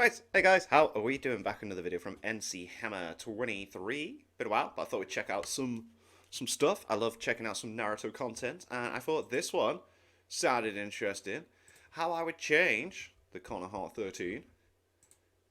Right, hey guys, how are we doing? Back another video from NCHammer 23. Been a while, but I thought we'd check out some stuff. I love checking out some Naruto content, and I thought this one sounded interesting. How I would change the Konoha 13.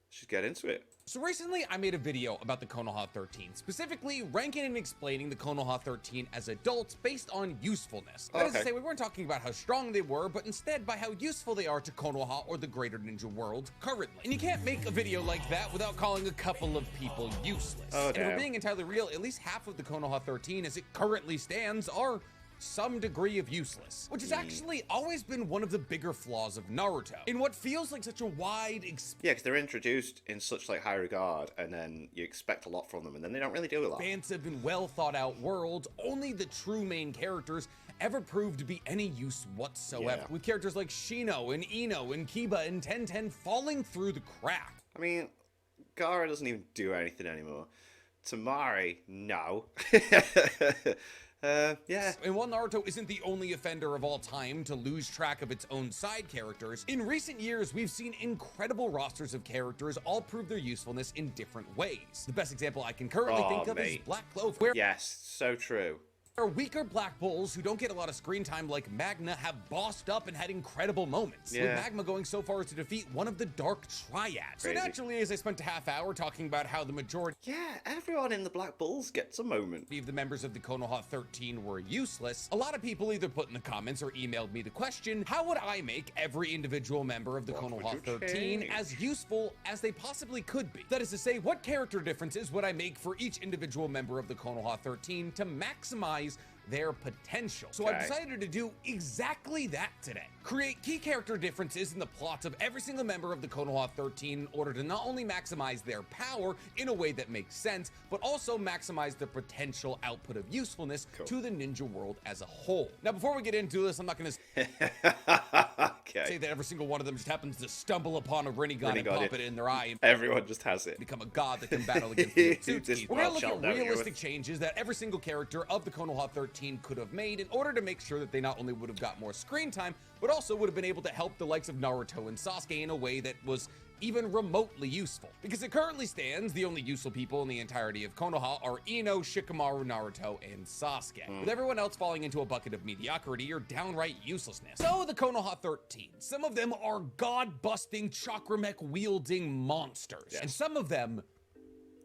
Let's get into it. So recently I made a video about the Konoha 13, specifically ranking and explaining the Konoha 13 as adults based on usefulness. That is to say, we weren't talking about how strong they were, but instead by how useful they are to Konoha or the greater ninja world currently. And you can't make a video like that without calling a couple of people useless. And if we're being entirely real, at least half of the Konoha 13 as it currently stands are some degree of useless, which has actually always been one of the bigger flaws of Naruto, in what feels like such a wide yeah, because they're introduced in such like high regard, and then you expect a lot from them, and then they don't really do a lot. Expansive and well thought out world, only the true main characters ever proved to be any use whatsoever, with characters like Shino and Ino and Kiba and Tenten falling through the crack. I mean, Gaara doesn't even do anything anymore. Tamari, no. Yeah. And while Naruto isn't the only offender of all time to lose track of its own side characters, in recent years we've seen incredible rosters of characters all prove their usefulness in different ways. The best example I can currently think of is Black Clover, where yes, so true. Weaker Black Bulls who don't get a lot of screen time like Magna have bossed up and had incredible moments, with Magma going so far as to defeat one of the Dark Triads. So naturally, as I spent a half hour talking about how the majority everyone in the Black Bulls gets a moment of the members of the Konoha 13 were useless, a lot of people either put in the comments or emailed me the question, how would I make every individual member of the Konoha 13 as useful as they possibly could be? That is to say, what character differences would I make for each individual member of the Konoha 13 to maximize their potential? So I decided to do exactly that today. Create key character differences in the plots of every single member of the Konoha 13 in order to not only maximize their power in a way that makes sense, but also maximize the potential output of usefulness to the ninja world as a whole. Now, before we get into this, I'm not going to say that every single one of them just happens to stumble upon a Rinnegan and pop it in their eye. Everyone just has it. Become a god that can battle against the Otsutsuki. We're going to look at realistic changes that every single character of the Konoha 13 could have made in order to make sure that they not only would have got more screen time, but also would have been able to help the likes of Naruto and Sasuke in a way that was even remotely useful. Because it currently stands, the only useful people in the entirety of Konoha are Ino, Shikamaru, Naruto, and Sasuke, with everyone else falling into a bucket of mediocrity or downright uselessness. So the Konoha 13, some of them are god-busting, chakra mech-wielding monsters, and some of them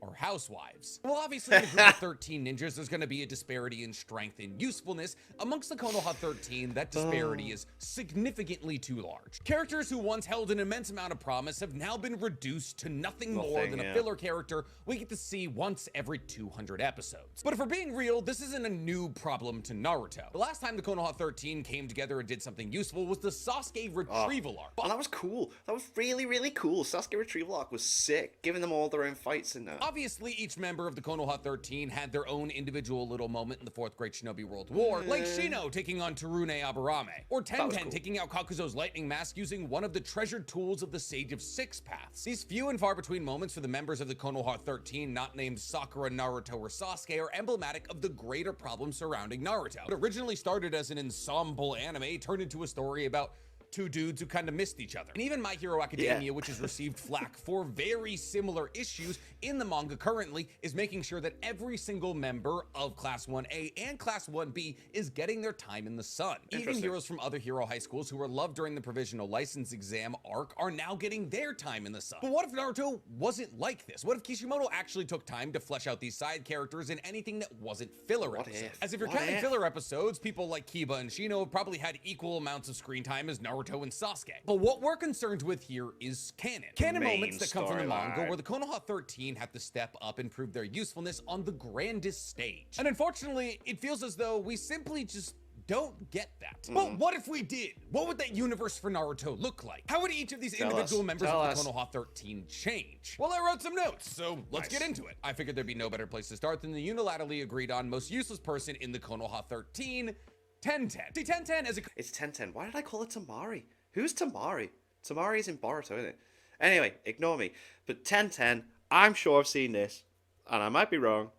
or housewives. Well, obviously in the group of 13 ninjas, there's going to be a disparity in strength and usefulness. Amongst the Konoha 13, that disparity is significantly too large. Characters who once held an immense amount of promise have now been reduced to nothing more than a filler character we get to see once every 200 episodes. But if we're being real, this isn't a new problem to Naruto. The last time the Konoha 13 came together and did something useful was the Sasuke retrieval arc. Oh, that was cool. That was really, really cool. Sasuke retrieval arc was sick, giving them all their own fights in there. Obviously, each member of the Konoha 13 had their own individual little moment in the Fourth Great Shinobi World War, like Shino taking on Tsurune Aburame, or Tenten taking out Kakuzo's lightning mask using one of the treasured tools of the Sage of Six Paths. These few and far between moments for the members of the Konoha 13 not named Sakura, Naruto, or Sasuke are emblematic of the greater problem surrounding Naruto. What originally started as an ensemble anime turned into a story about two dudes who kind of missed each other. And even My Hero Academia, which has received flack for very similar issues in the manga currently, is making sure that every single member of Class 1A and Class 1B is getting their time in the sun. Even heroes from other hero high schools who were loved during the provisional license exam arc are now getting their time in the sun. But what if Naruto wasn't like this? What if Kishimoto actually took time to flesh out these side characters in anything that wasn't filler episodes? As if you're counting filler episodes, people like Kiba and Shino have probably had equal amounts of screen time as Naruto and Sasuke. But what we're concerned with here is canon. Canon moments that come from the manga where the Konoha 13 have to step up and prove their usefulness on the grandest stage. And unfortunately, it feels as though we simply just don't get that. But what if we did? What would that universe for Naruto look like? How would each of these individual members of the Konoha 13 change? Well, I wrote some notes, so let's get into it. I figured there'd be no better place to start than the unilaterally agreed on most useless person in the Konoha 13, Tenten. See, Tenten is It's Tenten. Why did I call it Tamari? Who's Tamari? Tamari is in Boruto, isn't it? Anyway, ignore me. But Tenten, I'm sure I've seen this, and I might be wrong.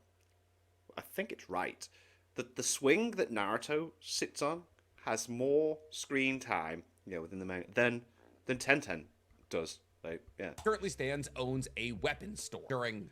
I think it's right. That the swing that Naruto sits on has more screen time, within the manga than Tenten does. Like, yeah. Currently stands owns a weapons store during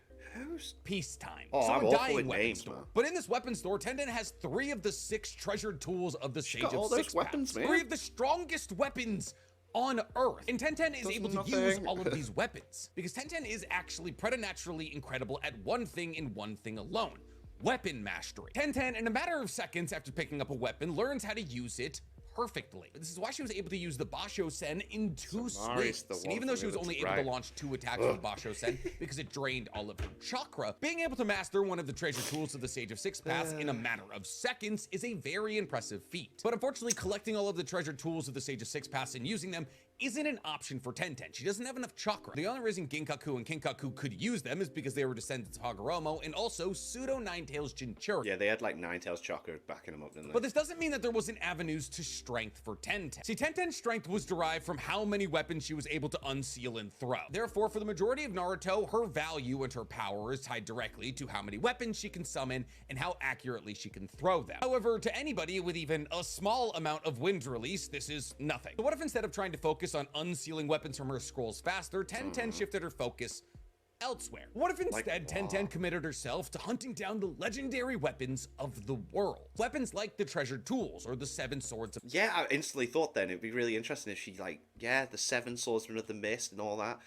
peacetime. Oh, I'm a awful dying with weapons names, store. man. But in this weapons store, Tenten has 3 of the 6 treasured tools of the Sage got of all those Six weapons, Paths. man. 3 of the strongest weapons on Earth. And Tenten is able to use all of these weapons because Tenten is actually preternaturally incredible at one thing and one thing alone: weapon mastery. Tenten, in a matter of seconds after picking up a weapon, learns how to use it perfectly. This is why she was able to use the Basho Sen in 2 swings. And even though she was only able to launch 2 attacks with the Basho Sen because it drained all of her chakra, being able to master one of the treasure tools of the Sage of Six Paths in a matter of seconds is a very impressive feat. But unfortunately, collecting all of the treasure tools of the Sage of Six Paths and using them isn't an option for Tenten. She doesn't have enough chakra. The only reason Ginkaku and Kinkaku could use them is because they were descendants of Hagoromo and also pseudo Ninetales Jinchuriki. Yeah, they had like Ninetales chakra backing them up, didn't they? But this doesn't mean that there wasn't avenues to strength for Tenten. See, Tenten's strength was derived from how many weapons she was able to unseal and throw. Therefore, for the majority of Naruto, her value and her power is tied directly to how many weapons she can summon and how accurately she can throw them. However, to anybody with even a small amount of wind release, this is nothing. So what if instead of trying to focus on unsealing weapons from her scrolls faster, Tenten shifted her focus elsewhere? What if instead Tenten committed herself to hunting down the legendary weapons of the world? Weapons like the treasured tools or the 7 swords of... Yeah, I instantly thought then it'd be really interesting if she like, yeah, the 7 swordsmen of the mist and all that.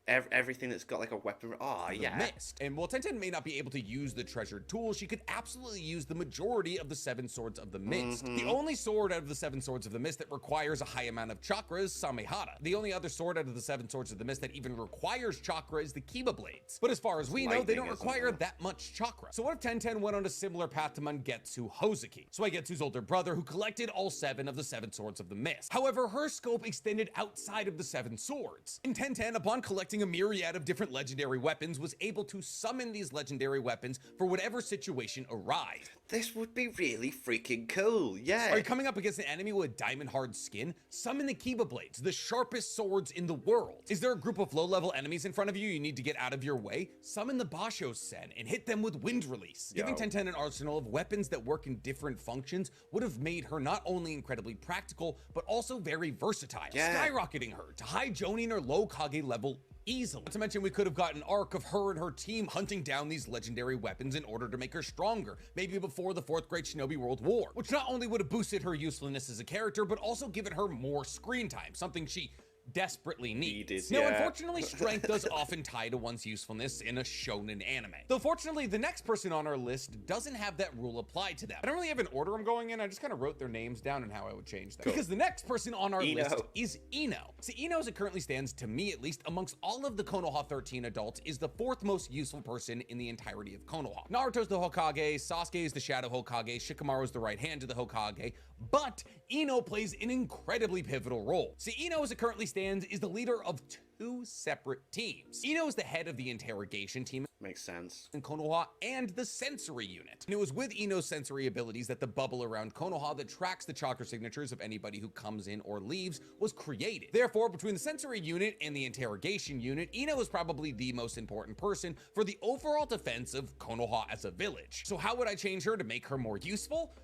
Everything that's got like a weapon. Oh, yeah. Mist. And while Tenten may not be able to use the treasured tools, she could absolutely use the majority of the 7 swords of the mist. The only sword out of the 7 swords of the mist that requires a high amount of chakra is Samehada. The only other sword out of the 7 swords of the mist that even requires chakra is the Kiba blades. But as far as we know, they don't require that much chakra. So what if Tenten went on a similar path to Mangetsu Hozuki, Suigetsu's older brother, who collected all 7 of the 7 swords of the mist? However, her scope extended outside of the 7 swords. And Tenten, upon collecting a myriad of different legendary weapons, was able to summon these legendary weapons for whatever situation arrived. This would be really freaking cool, yeah. Are you coming up against an enemy with diamond hard skin? Summon the Kiba blades, the sharpest swords in the world. Is there a group of low-level enemies in front of you need to get out of your way? Summon the Basho Sen and hit them with wind release. Giving Tenten an arsenal of weapons that work in different functions would have made her not only incredibly practical, but also very versatile, skyrocketing her to high Jonin or low Kage level easily. Not to mention, we could have got an arc of her and her team hunting down these legendary weapons in order to make her stronger, maybe before the 4th Great Shinobi World War, which not only would have boosted her usefulness as a character, but also given her more screen time, something she desperately needs. Now, unfortunately, strength does often tie to one's usefulness in a shonen anime. Though fortunately, the next person on our list doesn't have that rule applied to them. I don't really have an order I'm going in, I just kind of wrote their names down and how I would change them. Because the next person on our list is Ino. See, Ino, as it currently stands, to me at least, amongst all of the Konoha 13 adults, is the 4th most useful person in the entirety of Konoha. Naruto's the Hokage, Sasuke is the Shadow Hokage, Shikamaru is the right hand to the Hokage, but Ino plays an incredibly pivotal role. See, Ino, as it currently stands, is the leader of 2 separate teams. Ino is the head of the interrogation team. Makes sense. In Konoha and the sensory unit. And it was with Ino's sensory abilities that the bubble around Konoha that tracks the chakra signatures of anybody who comes in or leaves was created. Therefore, between the sensory unit and the interrogation unit, Ino is probably the most important person for the overall defense of Konoha as a village. So how would I change her to make her more useful?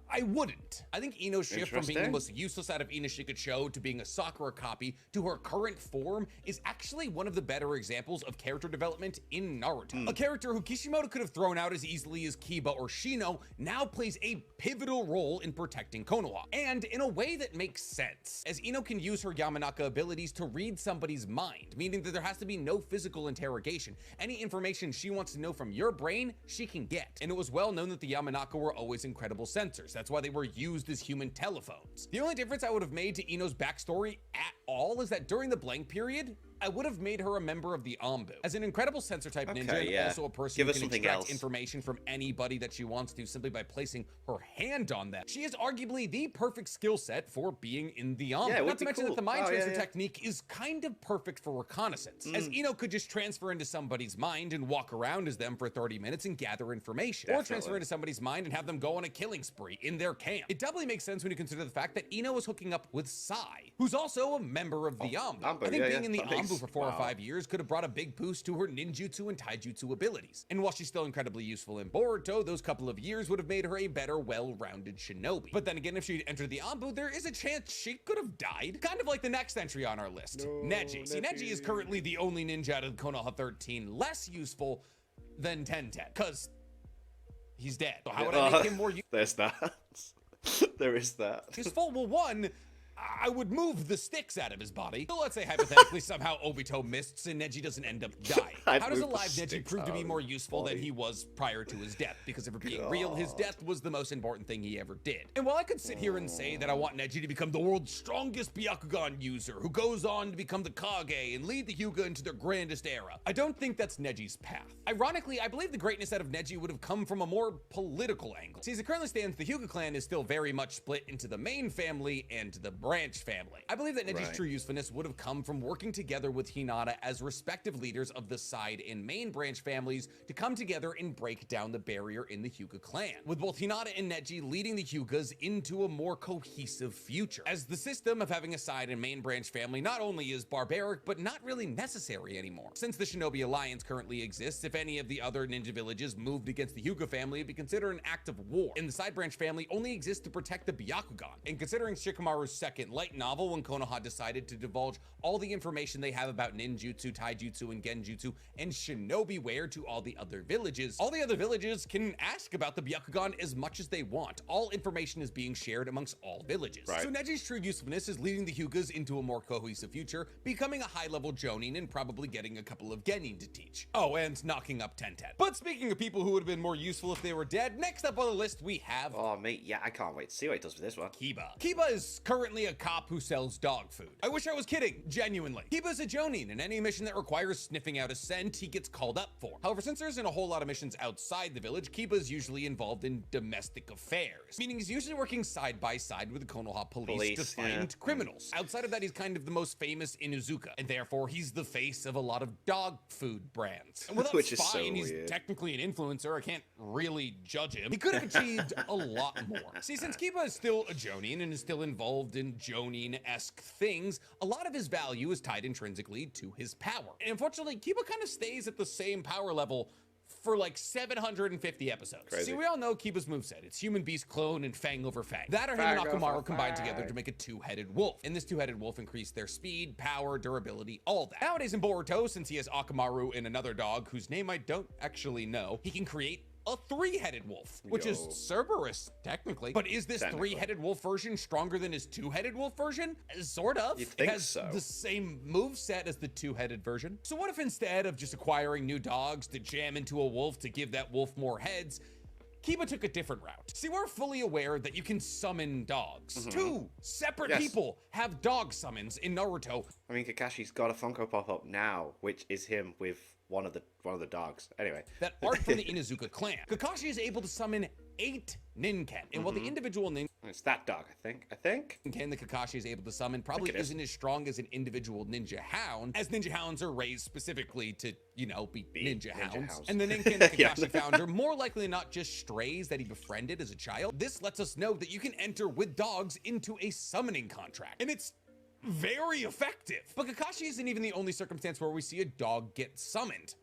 I wouldn't. I think Ino's shift from being the most useless out of Ino Shikachou to being a Sakura copy to her current form is actually one of the better examples of character development in Naruto. A character who Kishimoto could have thrown out as easily as Kiba or Shino now plays a pivotal role in protecting Konoha, and in a way that makes sense, as Ino can use her Yamanaka abilities to read somebody's mind, meaning that there has to be no physical interrogation. Any information she wants to know from your brain, she can get. And it was well known that the Yamanaka were always incredible sensors. That's why they were used as human telephones. The only difference I would have made to Ino's backstory at all is that during the blank period, I would have made her a member of the Anbu. As an incredible sensor type ninja and also a person who can extract information from anybody that she wants to simply by placing her hand on them, she is arguably the perfect skill set for being in the Anbu. Not to mention that the mind transfer technique is kind of perfect for reconnaissance, as Ino could just transfer into somebody's mind and walk around as them for 30 minutes and gather information, or transfer into somebody's mind and have them go on a killing spree in their camp. It doubly makes sense when you consider the fact that Ino is hooking up with Sai, who's also a member of the Anbu. I think being in the Anbu Kaifu for 4 or 5 years could have brought a big boost to her ninjutsu and taijutsu abilities. And while she's still incredibly useful in Boruto, those couple of years would have made her a better, well-rounded shinobi. But then again, if she'd entered the Anbu, there is a chance she could have died. Kind of like the next entry on our list, Neji. See, Neji is currently the only ninja out of Konoha 13 less useful than Tenten, because he's dead. So how would I make him more useful? There's that. There is that. Useful? Well, one, I would move the sticks out of his body. So let's say hypothetically somehow Obito missed and Neji doesn't end up dying. How does alive Neji prove to be more useful than he was prior to his death? Because if we're being real, his death was the most important thing he ever did. And while I could sit here and say that I want Neji to become the world's strongest Byakugan user, who goes on to become the Kage and lead the Hyuga into their grandest era, I don't think that's Neji's path. Ironically, I believe the greatness out of Neji would have come from a more political angle. See, as it currently stands, the Hyuga clan is still very much split into the main family and the branch family. I believe that Neji's true usefulness would have come from working together with Hinata as respective leaders of the side and main branch families to come together and break down the barrier in the Hyuga clan, with both Hinata and Neji leading the Hyugas into a more cohesive future, as the system of having a side and main branch family not only is barbaric, but not really necessary anymore. Since the Shinobi Alliance currently exists, if any of the other ninja villages moved against the Hyuga family, it'd be considered an act of war, and the side branch family only exists to protect the Byakugan. And considering Shikamaru's second light novel, when Konoha decided to divulge all the information they have about ninjutsu, taijutsu, and genjutsu, and shinobi wear to all the other villages can ask about the Byakugan as much as they want. All information is being shared amongst all villages. So Neji's true usefulness is leading the Hyugas into a more cohesive future, becoming a high-level jonin, and probably getting a couple of genin to teach. Oh, and knocking up Tenten. But speaking of people who would have been more useful if they were dead, next up on the list we have... Oh, mate, yeah, I can't wait to see what he does with this one. Kiba. Kiba is currently a cop who sells dog food. I wish I was kidding, genuinely. Kiba's a jonin, and any mission that requires sniffing out a scent, he gets called up for. However, since there isn't a whole lot of missions outside the village, Kiba's usually involved in domestic affairs, meaning he's usually working side by side with the Konoha police to find criminals. Outside of that, he's kind of the most famous Inuzuka, and therefore he's the face of a lot of dog food brands. And which is fine, he's technically an influencer, I can't really judge him. He could have achieved a lot more. See, since Kiba is still a jonin and is still involved in jonin-esque things, a lot of his value is tied intrinsically to his power. And unfortunately, Kiba kind of stays at the same power level for like 750 episodes. See, we all know Kiba's moveset. It's human beast clone and fang over fang. That or him and Akamaru combined together to make a two-headed wolf. And this two-headed wolf increased their speed, power, durability, all that. Nowadays in Boruto, since he has Akamaru and another dog whose name I don't actually know, he can create a three-headed wolf, which is Cerberus, technically. But is this three-headed wolf version stronger than his two-headed wolf version? Sort of. You'd think it has the same moveset as the two-headed version. So what if instead of just acquiring new dogs to jam into a wolf to give that wolf more heads, Kiba took a different route? See, we're fully aware that you can summon dogs. Two separate people have dog summons in Naruto. I mean, Kakashi's got a Funko pop-up now, which is him with one of the dogs. Anyway, that aren't from the Inuzuka clan. Kakashi is able to summon 8 ninken, and while the individual it's that dog, I think. Ninken that Kakashi is able to summon probably isn't as strong as an individual ninja hound, as ninja hounds are raised specifically to, you know, be ninja hounds. And the ninken that Kakashi found are more likely than not just strays that he befriended as a child. This lets us know that you can enter with dogs into a summoning contract, and it's very effective. But Kakashi isn't even the only circumstance where we see a dog get summoned.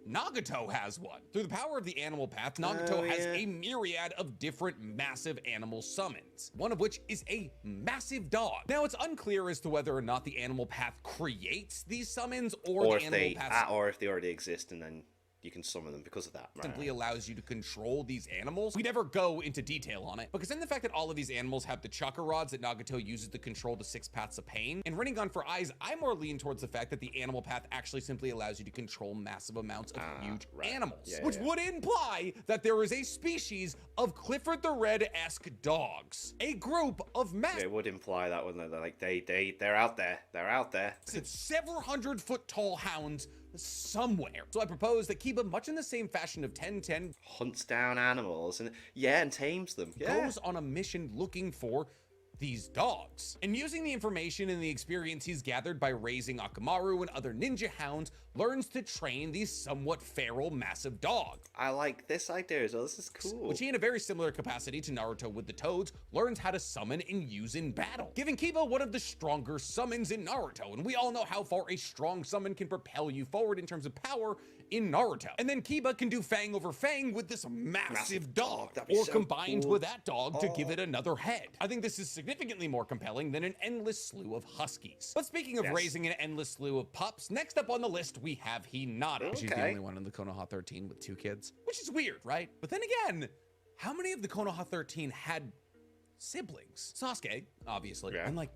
Nagato has one. Through the power of the animal path, Nagato has a myriad of different massive animal summons, one of which is a massive dog. Now, it's unclear as to whether or not the animal path creates these summons or the animal path, or if they already exist and then you can summon them because of that. Simply allows you to control these animals. We never go into detail on it, because in the fact that all of these animals have the chakra rods that Nagato uses to control the 6 paths of pain, and Rinnegan for eyes, I more lean towards the fact that the animal path actually simply allows you to control massive amounts of huge animals, which would imply that there is a species of Clifford the Red-esque dogs, a group of It would imply that, wouldn't it? Like they're out there. They're out there. It's several hundred-foot-tall hounds somewhere. So I propose that Kiba, much in the same fashion of Tenten, hunts down animals and tames them. Goes on a mission looking for these dogs. And using the information and the experience he's gathered by raising Akamaru and other ninja hounds, learns to train the somewhat feral massive dog. I like this idea as well. This is cool. Which he, in a very similar capacity to Naruto with the toads, learns how to summon and use in battle, giving Kiba one of the stronger summons in Naruto. And we all know how far a strong summon can propel you forward in terms of power in Naruto. And then Kiba can do Fang over Fang with this massive dog, or so combined with that dog to give it another head. I think this is significantly more compelling than an endless slew of huskies. But speaking of raising an endless slew of pups, next up on the list we have Hinata. Okay. She's the only one in the Konoha 13 with 2 kids, which is weird, right? But then again, how many of the Konoha 13 had siblings? Sasuke, obviously, and like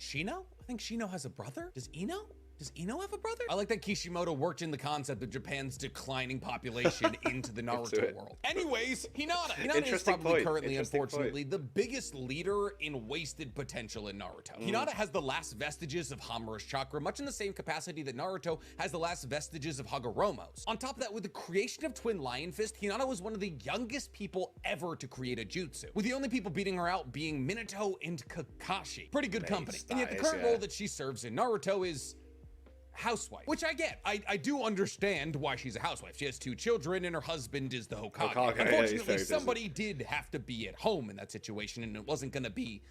Shino? I think Shino has a brother. Does Ino have a brother? I like that Kishimoto worked in the concept of Japan's declining population into the Naruto world. Anyways, Hinata. Hinata is probably currently, unfortunately, the biggest leader in wasted potential in Naruto. Hinata has the last vestiges of Hamura's chakra, much in the same capacity that Naruto has the last vestiges of Hagoromo's. On top of that, with the creation of Twin Lion Fist, Hinata was one of the youngest people ever to create a jutsu, with the only people beating her out being Minato and Kakashi. Pretty good company. And yet the current role that she serves in Naruto is housewife, which I get. I do understand why she's a housewife. She has 2 children and her husband is the Hokage. Unfortunately, somebody did have to be at home in that situation, and it wasn't going to be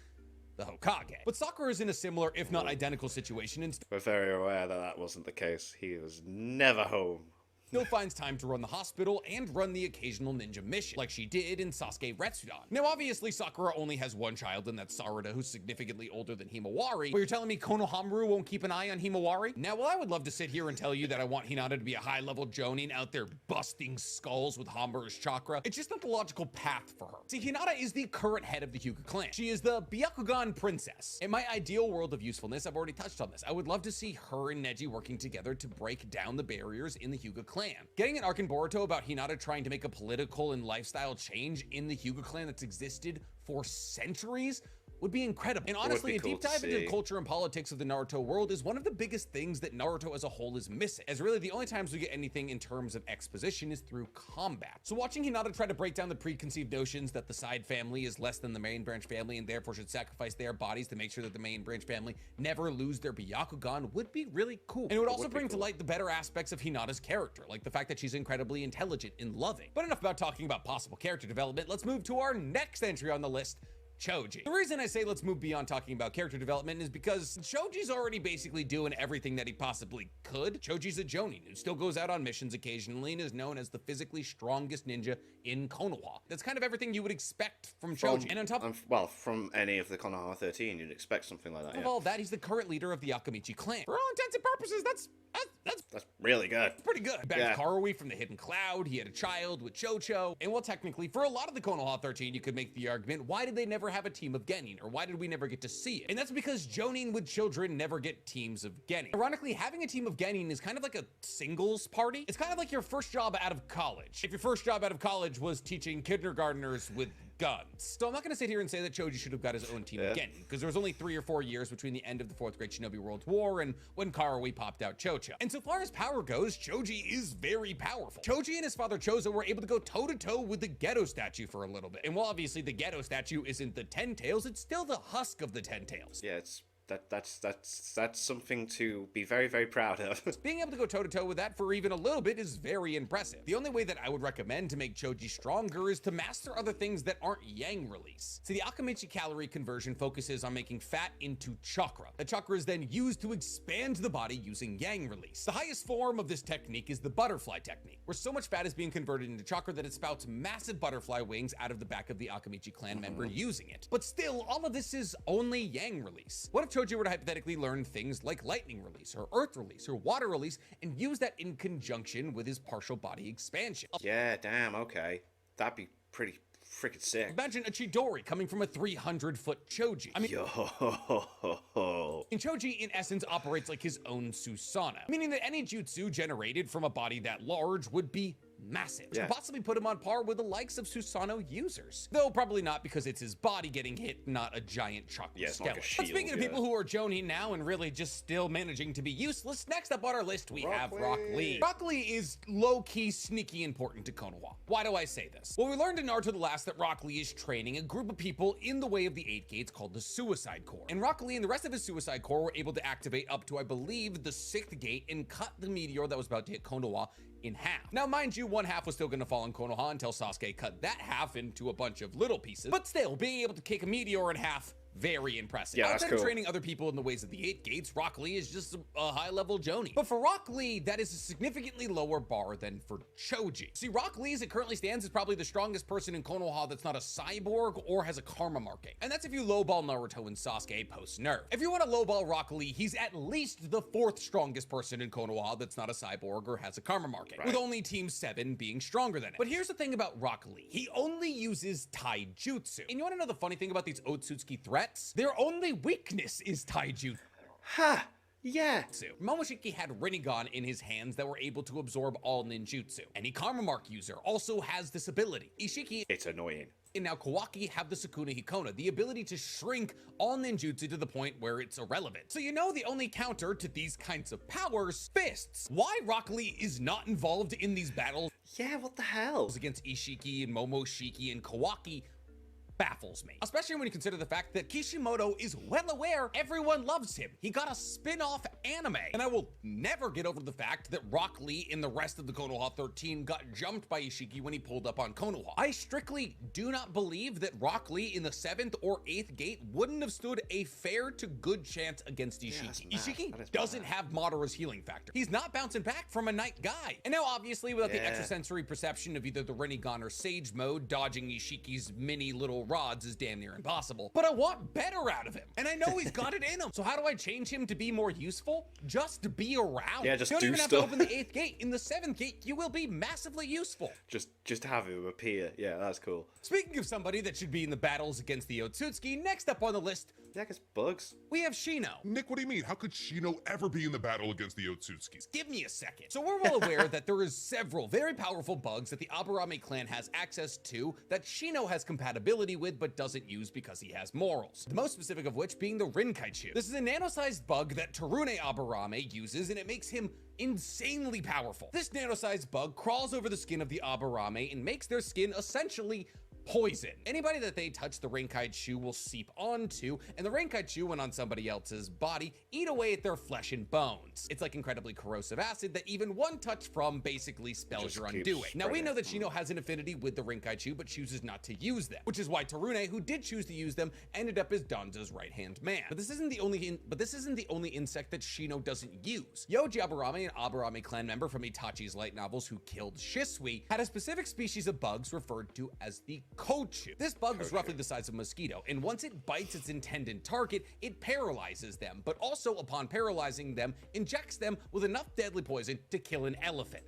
the Hokage. But Sakura is in a similar, if not identical situation, and we're very aware that that wasn't the case. He was never home. Still finds time to run the hospital and run the occasional ninja mission, like she did in Sasuke Retsudan. Now, obviously, Sakura only has 1 child, and that's Sarada, who's significantly older than Himawari, but you're telling me Konohamaru won't keep an eye on Himawari? Now, well, I would love to sit here and tell you that I want Hinata to be a high-level jonin out there busting skulls with Hamura's chakra. It's just not the logical path for her. See, Hinata is the current head of the Hyuga clan. She is the Byakugan princess. In my ideal world of usefulness, I've already touched on this. I would love to see her and Neji working together to break down the barriers in the Hyuga clan. Getting an arc in Boruto about Hinata trying to make a political and lifestyle change in the Hyuga clan that's existed for centuries would be incredible. And honestly, a deep dive into the culture and politics of the Naruto world is one of the biggest things that Naruto as a whole is missing, as really the only times we get anything in terms of exposition is through combat. So watching Hinata try to break down the preconceived notions that the side family is less than the main branch family and therefore should sacrifice their bodies to make sure that the main branch family never lose their Byakugan would be really cool. And it would also bring to light the better aspects of Hinata's character, like the fact that she's incredibly intelligent and loving. But enough about talking about possible character development. Let's move to our next entry on the list, Choji. The reason I say let's move beyond talking about character development is because Choji's already basically doing everything that he possibly could. Choji's a jonin who still goes out on missions occasionally and is known as the physically strongest ninja in Konoha. That's kind of everything you would expect from Choji. And on top of, well, from any of the Konoha 13, you'd expect something like that. Of all that, he's the current leader of the Akamichi clan. For all intents and purposes, that's really good. Pretty good. Back Karui from the Hidden Cloud, he had a child with Chocho. And while technically, for a lot of the Konoha 13, you could make the argument, why did they never have a team of Genin? Or why did we never get to see it? And that's because jonin with children never get teams of Genin. Ironically, having a team of Genin is kind of like a singles party. It's kind of like your first job out of college. If your first job out of college was teaching kindergartners with guns. So I'm not going to sit here and say that Choji should have got his own team again, because there was only 3 or 4 years between the end of the 4th Great Shinobi World War and when Karui popped out Chocho. And so far as power goes, Choji is very powerful. Choji and his father Chozo were able to go toe-to-toe with the Ghetto statue for a little bit. And while obviously the Ghetto statue isn't the Ten Tails, it's still the husk of the Ten Tails. Yeah, that's something to be very, very proud of. Being able to go toe-to-toe with that for even a little bit is very impressive. The only way that I would recommend to make Choji stronger is to master other things that aren't yang release. See, the Akamichi calorie conversion focuses on making fat into chakra. The chakra is then used to expand the body using yang release. The highest form of this technique is the butterfly technique, where so much fat is being converted into chakra that it spouts massive butterfly wings out of the back of the Akamichi clan member using it. But still, all of this is only yang release. What if Choji were to hypothetically learn things like lightning release or earth release or water release and use that in conjunction with his partial body expansion? Yeah, damn, okay. That'd be pretty freaking sick. Imagine a Chidori coming from a 300-foot Choji. I mean, and Choji in essence operates like his own Susanoo, meaning that any jutsu generated from a body that large would be massive, which Yeah. could possibly put him on par with the likes of Susanoo users. Though probably not, because it's his body getting hit, not a giant chocolate Yeah, it's like a skeleton. But speaking of shield, people who are Jonin now and really just still managing to be useless, next up on our list we have Rock Lee. Rock Lee is low-key sneaky important to Konoha. Why do I say this? Well, we learned in Naruto the Last that Rock Lee is training a group of people in the way of the 8 gates called the Suicide Corps. And Rock Lee and the rest of his Suicide Corps were able to activate up to, I believe, the 6th gate and cut the meteor that was about to hit Konoha in half. Now, mind you, one half was still gonna fall on Konoha until Sasuke cut that half into a bunch of little pieces. But still, being able to kick a meteor in half, very impressive. Yeah, that's Outside cool. of training other people in the ways of the 8 gates, Rock Lee is just a high-level Jonin. But for Rock Lee, that is a significantly lower bar than for Choji. See, Rock Lee, as it currently stands, is probably the strongest person in Konoha that's not a cyborg or has a karma marking. And that's if you lowball Naruto and Sasuke post-nerf. If you want to lowball Rock Lee, he's at least the 4th strongest person in Konoha that's not a cyborg or has a karma marking, with only Team 7 being stronger than it. But here's the thing about Rock Lee. He only uses taijutsu. And you want to know the funny thing about these Otsutsuki threats? Their only weakness is taijutsu. Ha! Yeah. Momoshiki had Rinnegan in his hands that were able to absorb all ninjutsu. Any karma mark user also has this ability. Ishiki It's annoying. and now Kawaki have the Sukuna Hikona, the ability to shrink all ninjutsu to the point where it's irrelevant. So you know the only counter to these kinds of powers, fists. Why Rock Lee is not involved in these battles Yeah, what the hell? against Ishiki and Momoshiki and Kawaki baffles me. Especially when you consider the fact that Kishimoto is well aware everyone loves him. He got a spin-off anime. And I will never get over the fact that Rock Lee and the rest of the Konoha 13 got jumped by Ishiki when he pulled up on Konoha. I strictly do not believe that Rock Lee in the 7th or 8th gate wouldn't have stood a fair to good chance against Ishiki. that's mad. Ishiki That is doesn't mad. have Madara's healing factor. He's not bouncing back from a night guy. And now obviously without the extrasensory perception of either the Rinnegan or Sage mode, dodging Ishiki's mini little rods is damn near impossible. But I want better out of him. And I know he's got it in him. So how do I change him to be more useful? Just to be around. Yeah, just you don't do even stuff. have to open the 8th gate. In the 7th gate, you will be massively useful. Just have him appear. Yeah, that's cool. Speaking of somebody that should be in the battles against the Otsutsuki, next up on the list, Yeah, I guess bugs. we have Shino. Nick, what do you mean? How could Shino ever be in the battle against the Otsutskis? Give me a second. So we're well aware that there is several very powerful bugs that the Aburame clan has access to that Shino has compatibility with but doesn't use because he has morals. The most specific of which being the Rinkaichu. This is a nano-sized bug that Tarune Aburame uses, and it makes him insanely powerful. This nano-sized bug crawls over the skin of the Aburame and makes their skin essentially poison. Anybody that they touch, the Rinkaichu will seep onto, and the Rinkaichu, when on somebody else's body, eat away at their flesh and bones. It's like incredibly corrosive acid that even one touch from basically spells Just your keeps undoing. Now we spreading. know that Shino has an affinity with the Rinkaichu, but chooses not to use them, which is why Tarune, who did choose to use them, ended up as Danza's right-hand man. But this isn't the only insect that Shino doesn't use. Yoji Aburame, an Aburame clan member from Itachi's light novels who killed Shisui, had a specific species of bugs referred to as the Kochu. This bug is roughly the size of a mosquito, and once it bites its intended target, it paralyzes them, but also upon paralyzing them, injects them with enough deadly poison to kill an elephant.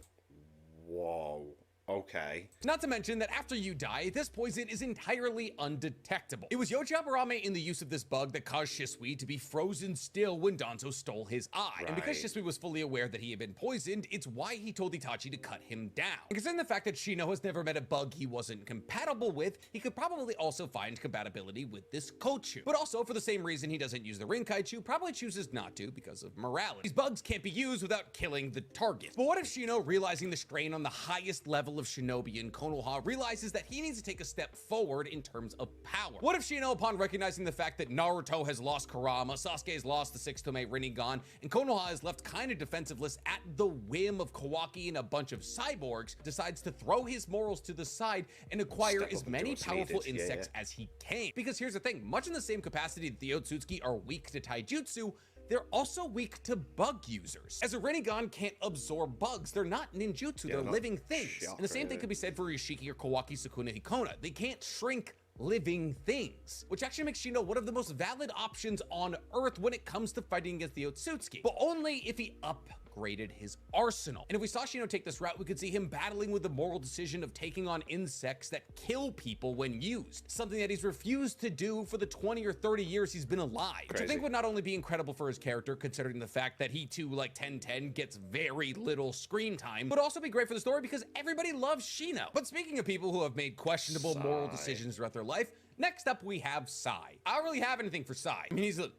Whoa. Okay. Not to mention that after you die, this poison is entirely undetectable. It was Yoji Aburame in the use of this bug that caused Shisui to be frozen still when Danzo stole his eye. And because Right. Shisui was fully aware that he had been poisoned, it's why he told Itachi to cut him down. And considering the fact that Shino has never met a bug he wasn't compatible with, he could probably also find compatibility with this Kochu. But also, for the same reason he doesn't use the Rinkaichu, probably chooses not to because of morality. These bugs can't be used without killing the target. But what if Shino, realizing the strain on the highest level of shinobi in Konoha, realizes that he needs to take a step forward in terms of power? What if Shino, upon recognizing the fact that Naruto has lost Kurama, Sasuke has lost the 6th Tome Rinnegan, and Konoha is left kind of defensiveless at the whim of Kawaki and a bunch of cyborgs, decides to throw his morals to the side and acquire Step as up and many do what's powerful needed. Yeah, insects as he can? Because here's the thing, much in the same capacity that the Otsutsuki are weak to taijutsu, they're also weak to bug users. As a Rinnegan can't absorb bugs, they're not ninjutsu, Yeah, they're they're living not things. chakra, And the same thing yeah. could be said for Yoshiki or Kawaki Sukuna Hikona. They can't shrink living things, which actually makes Shino one of the most valid options on Earth when it comes to fighting against the Otsutsuki, but only if he upgraded his arsenal. And if we saw Shino take this route, we could see him battling with the moral decision of taking on insects that kill people when used, something that he's refused to do for the 20 or 30 years he's been alive, which I think would not only be incredible for his character, considering the fact that he too, like Tenten, gets very little screen time, but also be great for the story because everybody loves Shino. But speaking of people who have made questionable moral decisions throughout their life, next up we have Sai. I don't really have anything for Sai. I mean, he's a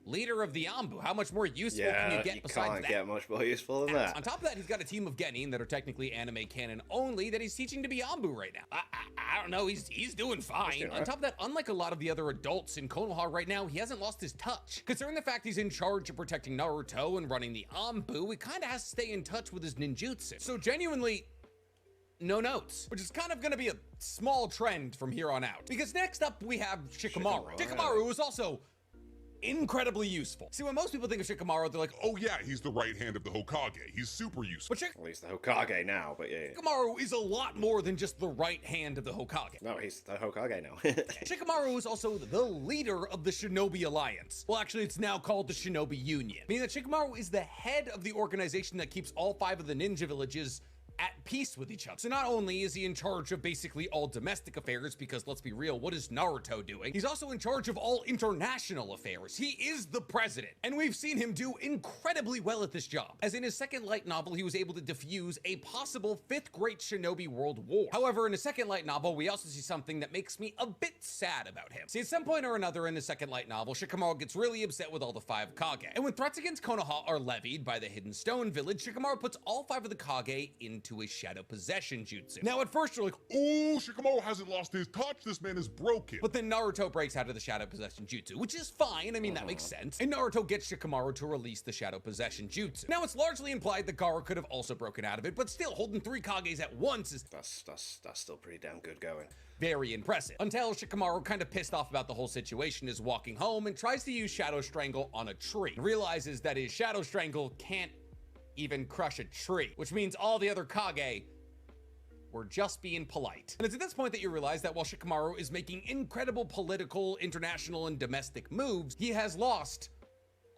leader of the Anbu. How much more useful can you get besides that? You can't get much more useful than that. On top of that, he's got a team of genin that are technically anime canon only that he's teaching to be Anbu right now. I don't know, he's doing fine. On top of that, unlike a lot of the other adults in Konoha right now, he hasn't lost his touch. Considering the fact he's in charge of protecting Naruto and running the Anbu, he kind of has to stay in touch with his ninjutsu. So genuinely, no notes, which is kind of going to be a small trend from here on out. Because next up we have Shikamaru. Shikamaru is also incredibly useful. See, when most people think of Shikamaru, they're like, Oh yeah, he's the right hand of the Hokage. He's super useful. but At least the Hokage now, but yeah. Shikamaru is a lot more than just the right hand of the Hokage. No, he's the Hokage now. Shikamaru is also the leader of the Shinobi Alliance. Well, actually, it's now called the Shinobi Union, meaning that Shikamaru is the head of the organization that keeps all 5 of the ninja villages at peace with each other. So not only is he in charge of basically all domestic affairs, because let's be real, what is Naruto doing? He's also in charge of all international affairs. He is the president, and we've seen him do incredibly well at this job. As in his second light novel, he was able to defuse a possible 5th Great Shinobi World War. However, in his second light novel, we also see something that makes me a bit sad about him. See, at some point or another in the second light novel, Shikamaru gets really upset with all the 5 Kage. And when threats against Konoha are levied by the Hidden Stone Village, Shikamaru puts all 5 of the Kage into a shadow possession jutsu. Now, at first, you're like, Oh, Shikamaru hasn't lost his touch. This man is broken. but then Naruto breaks out of the shadow possession jutsu, which is fine. I mean, that makes sense. And Naruto gets Shikamaru to release the shadow possession jutsu. Now, it's largely implied that Gaara could have also broken out of it, but still, holding 3 Kages at once is That's still pretty damn good going. very impressive. Until Shikamaru, kind of pissed off about the whole situation, is walking home and tries to use Shadow Strangle on a tree. Realizes that his Shadow Strangle can't even crush a tree, which means all the other Kage were just being polite. And it's at this point that you realize that while Shikamaru is making incredible political, international, and domestic moves, he has lost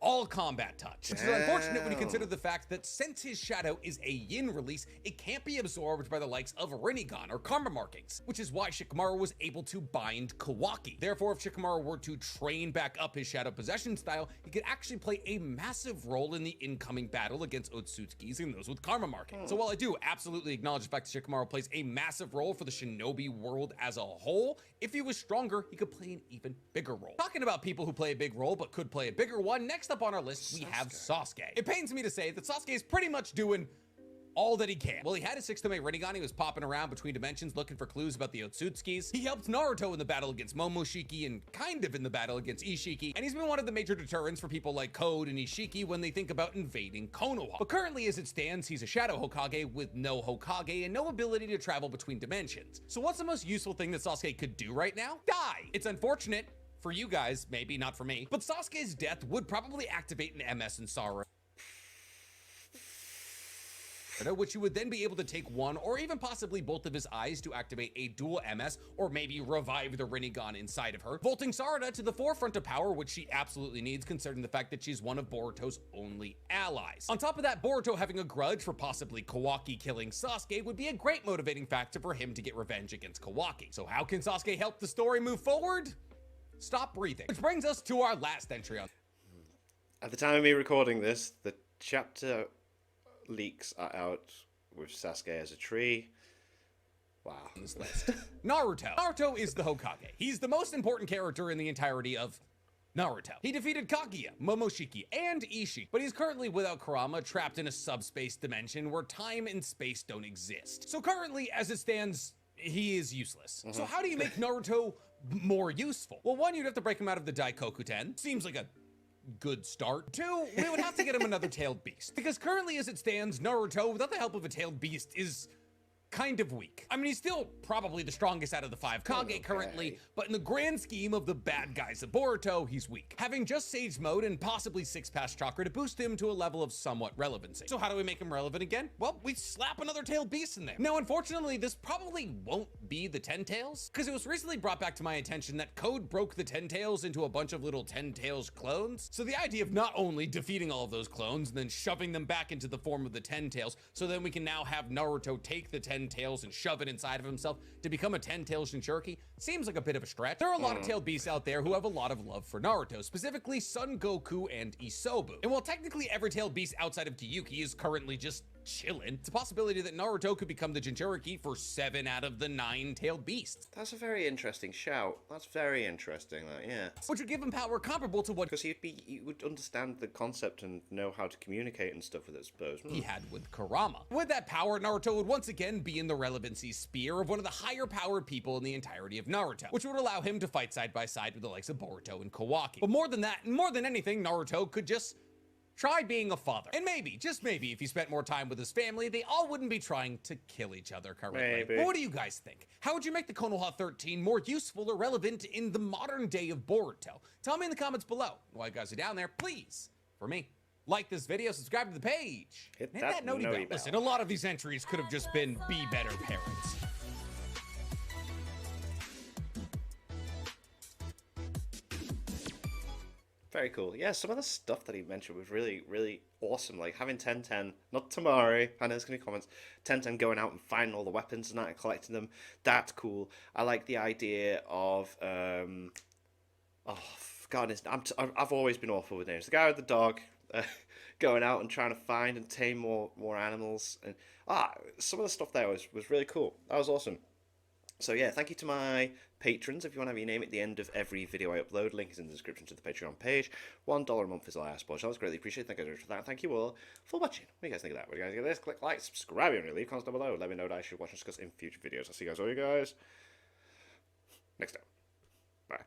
all combat touch, which is unfortunate when you consider the fact that since his shadow is a yin release, it can't be absorbed by the likes of Rinnegan or karma markings, which is why Shikamaru was able to bind Kawaki. Therefore, if Shikamaru were to train back up his shadow possession style, he could actually play a massive role in the incoming battle against Otsutsukis and those with karma markings. So while I do absolutely acknowledge the fact that Shikamaru plays a massive role for the shinobi world as a whole, if he was stronger, he could play an even bigger role. Talking about people who play a big role but could play a bigger one, next up on our list, we have Sasuke. It pains me to say that Sasuke is pretty much doing all that he can. Well, he had his 6th Tome Rinnegan. He was popping around between dimensions looking for clues about the Otsutskis. He helped Naruto in the battle against Momoshiki and kind of in the battle against Ishiki. And he's been one of the major deterrents for people like Code and Ishiki when they think about invading Konoha. But currently, as it stands, he's a Shadow Hokage with no Hokage and no ability to travel between dimensions. So what's the most useful thing that Sasuke could do right now? Die! It's unfortunate for you guys, maybe not for me, but Sasuke's death would probably activate an MS in Sarah, which you would then be able to take one or even possibly both of his eyes to activate a dual MS or maybe revive the Rinnegan inside of her, vaulting Sarada to the forefront of power, which she absolutely needs considering the fact that she's one of Boruto's only allies. On top of that, Boruto having a grudge for possibly Kawaki killing Sasuke would be a great motivating factor for him to get revenge against Kawaki. So how can Sasuke help the story move forward? Stop breathing. Which brings us to our last entry on. At the time of me recording this, the chapter leaks are out with Sasuke as a tree. Wow. This list. Naruto. Naruto is the Hokage. He's the most important character in the entirety of Naruto. He defeated Kaguya, Momoshiki, and Ishii, but he's currently without Kurama, trapped in a subspace dimension where time and space don't exist. So currently, as it stands, he is useless. So how do you make Naruto more useful? Well, one, you'd have to break him out of the Daikokuten. Seems like a good start. 2, we would have to get him another tailed beast. Because currently as it stands, Naruto, without the help of a tailed beast, is kind of weak. I mean, he's still probably the strongest out of the 5 Kage currently, but in the grand scheme of the bad guys of Boruto, he's weak. Having just Sage Mode and possibly 6-pass chakra to boost him to a level of somewhat relevancy. So how do we make him relevant again? Well, we slap another tailed beast in there. Now, unfortunately, this probably won't be the 10 tails, because it was recently brought back to my attention that Code broke the 10 tails into a bunch of little 10 tails clones. So the idea of not only defeating all of those clones and then shoving them back into the form of the 10 tails, so then we can now have Naruto take the 10 tails and shove it inside of himself to become a 10 tails Jinchuriki, seems like a bit of a stretch. There are a lot of tailed beasts out there who have a lot of love for Naruto, specifically Son Goku and Isobu. And while technically every tailed beast outside of Gyuki is currently just chillin', it's a possibility that Naruto could become the Jinchuriki for 7 out of the 9 tailed beasts. That's a very interesting shout. That's very interesting, yeah. Which would give him power comparable to what Because you would understand the concept and know how to communicate and stuff with it, I suppose. he had with Kurama. With that power, Naruto would once again be in the relevancy sphere of one of the higher powered people in the entirety of Naruto, which would allow him to fight side by side with the likes of Boruto and Kawaki. But more than that, and more than anything, Naruto could just try being a father. And maybe, just maybe, if he spent more time with his family, they all wouldn't be trying to kill each other currently. Maybe. But what do you guys think? How would you make the Konoha 13 more useful or relevant in the modern day of Boruto? Tell me in the comments below. While you guys are down there, please, for me, like this video, subscribe to the page. Hit that notey bell. Listen, a lot of these entries could have just been be better parents. Very cool. Yeah, some of the stuff that he mentioned was really, really awesome. Like having Tenten, not Tamari, I know there's going to be comments, Tenten going out and finding all the weapons and that and collecting them. That's cool. I like the idea of, oh, God, I've always been awful with names. The guy with the dog going out and trying to find and tame more animals. And some of the stuff there was really cool. That was awesome. So yeah, thank you to my patrons. If you want to have your name at the end of every video I upload, link is in the description to the Patreon page. $1 a month is all I ask for. So that's greatly appreciated. Thank you very much for that. Thank you all for watching. What do you guys think of that? What do you guys think of this? Click like, subscribe, and leave comments down below. Let me know what I should watch and discuss in future videos. I'll see you guys all next time. Bye.